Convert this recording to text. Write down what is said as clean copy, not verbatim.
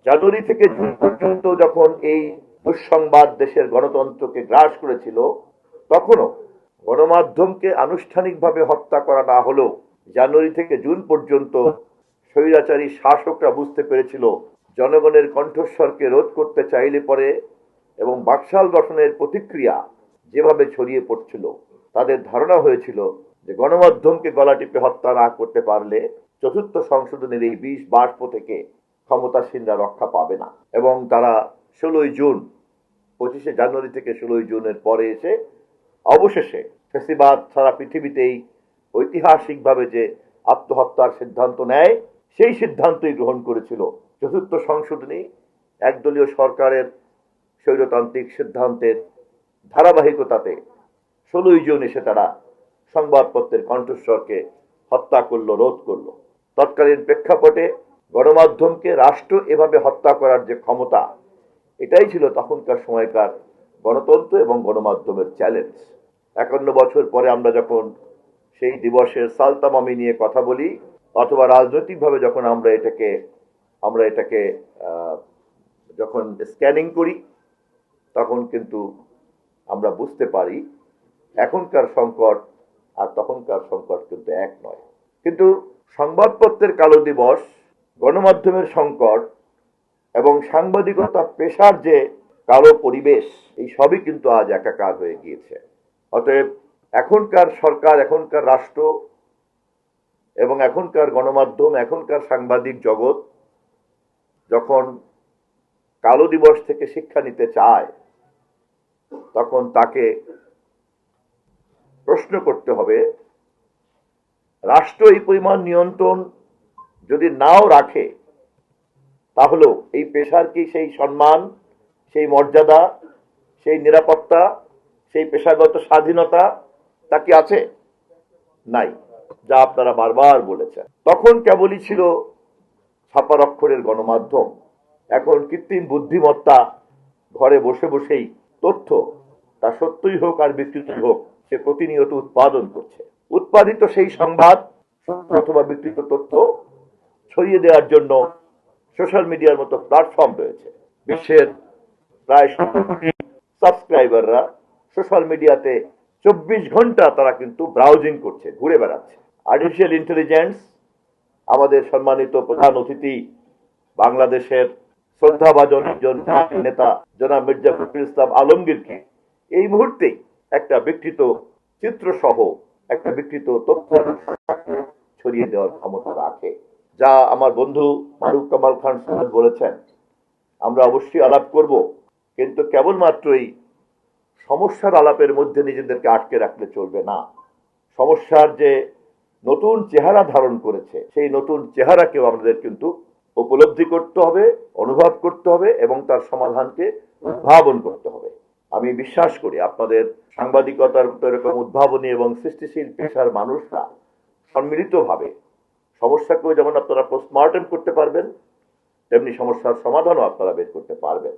জানুয়ারি থেকে জুন পর্যন্ত যখন এই দুঃসংবাদ দেশের গণতন্ত্রকে গ্রাস করেছিল, তখনও গণমাধ্যমকে আনুষ্ঠানিকভাবে হত্যা করা না হলেও জানুয়ারি থেকে জুন পর্যন্ত স্বৈরাচারী শাসকরা বুঝতে পেরেছিল জনগণের কণ্ঠস্বরকে রোধ করতে চাইলে পরে এবং বাকশাল গঠনের প্রতিক্রিয়া যেভাবে ছড়িয়ে পড়ছিল, তাদের ধারণা হয়েছিল যে গণমাধ্যমকে গলা টিপে হত্যা না করতে পারলে চতুর্থ সংশোধনের এই বিষ বাষ্প থেকে ক্ষমতাসীনরা রক্ষা পাবে না। এবং তারা 16 জুন, 25শে জানুয়ারি থেকে 16 জুনের পরে এসে অবশেষে ফেসিবাদ সারা পৃথিবীতেই ঐতিহাসিকভাবে যে আত্মহত্যার সিদ্ধান্ত নেয়, সেই সিদ্ধান্তই গ্রহণ করেছিল। চতুর্থ সংশোধনী একদলীয় সরকারের স্বৈরতান্ত্রিক সিদ্ধান্তের ধারাবাহিকতাতে 16 জুন এসে তারা সংবাদপত্রের কণ্ঠস্বরকে হত্যা করলো, রোধ করলো। তৎকালীন প্রেক্ষাপটে গণমাধ্যমকে রাষ্ট্র এভাবে হত্যা করার যে ক্ষমতা, এটাই ছিল তখনকার সময়কার গণতন্ত্র এবং গণমাধ্যমের চ্যালেঞ্জ। 51 বছর পরে আমরা যখন সেই দিবসের সালতামামি নিয়ে কথা বলি, অথবা রাজনৈতিকভাবে যখন আমরা এটাকে যখন স্ক্যানিং করি, তখন কিন্তু আমরা বুঝতে পারি এখনকার সংকট আর তখনকার সংকট কিন্তু এক নয়। কিন্তু সংবাদপত্রের কালো দিবস, গণমাধ্যমের সংকট এবং সাংবাদিকতা পেশার যে কালো পরিবেশ, এই সবই কিন্তু আজ একাকার হয়ে গিয়েছে। অতএব এখনকার সরকার, এখনকার রাষ্ট্র এবং এখনকার গণমাধ্যম, এখনকার সাংবাদিক জগৎ যখন কালো দিবস থেকে শিক্ষা নিতে চায়, তখন তাকে প্রশ্ন করতে হবে, রাষ্ট্র এই পরিমাণ নিয়ন্ত্রণ যদি নাও রাখে, তাহলেও এই পেশার কি সেই সম্মান, সেই মর্যাদা, সেই নিরাপত্তা, সেই পেশাগত স্বাধীনতা তা কি আছে? নাই, যা আপনারা বারবার বলেছেন। তখন কেবলই ছিল ছাপার অক্ষরের গণমাধ্যম। এখন কৃত্রিম বুদ্ধিমত্তা ঘরে বসে বসেই তথ্য, তা সত্যই হোক আর বিকৃত হোক, সে প্রতিনিয়ত উৎপাদন করছে। উৎপাদিত সেই সংবাদ অথবা বিকৃত তথ্য ছড়িয়ে দেওয়ার জন্য সোশ্যাল মিডিয়ার মতো প্ল্যাটফর্ম রয়েছে। বিশ্বের প্রায় 70 কোটি সাবস্ক্রাইবাররা সোশ্যাল মিডিয়াতে 24 ঘন্টা তারা কিন্তু ব্রাউজিং করছে, ঘুরে বেড়াচ্ছে। আর্টিফিশিয়াল ইন্টেলিজেন্স আমাদের সম্মানিত প্রধান অতিথি, বাংলাদেশের শ্রদ্ধাভাজন নেতা জনাব মির্জা ফখরুল ইসলাম আলমগীরকে এই মুহূর্তেই একটা বিকৃত চিত্র সহ একটা বিকৃত তথ্য ছড়িয়ে দেওয়ার ক্ষমতা রাখে। যা আমার বন্ধু মারুফ কামাল খান সাহেব বলেছেন, আমরা অবশ্যই আলাপ করব, কিন্তু কেবলমাত্রই সমস্যার আলাপের মধ্যে নিজেদেরকে আটকে রাখলে চলবে না। সমস্যার যে নতুন চেহারা ধারণ করেছে, সেই নতুন চেহারাকেও আমাদের কিন্তু উপলব্ধি করতে হবে, অনুভব করতে হবে এবং তার সমাধানকে উদ্ভাবন করতে হবে। আমি বিশ্বাস করি আপনাদের সাংবাদিকতার এরকম উদ্ভাবনী এবং সৃষ্টিশীল পেশার মানুষরা সম্মিলিতভাবে সমস্যাকেও যেমন আপনারা পোস্টমর্টেম করতে পারবেন, তেমনি সমস্যার সমাধানও আপনারা বের করতে পারবেন।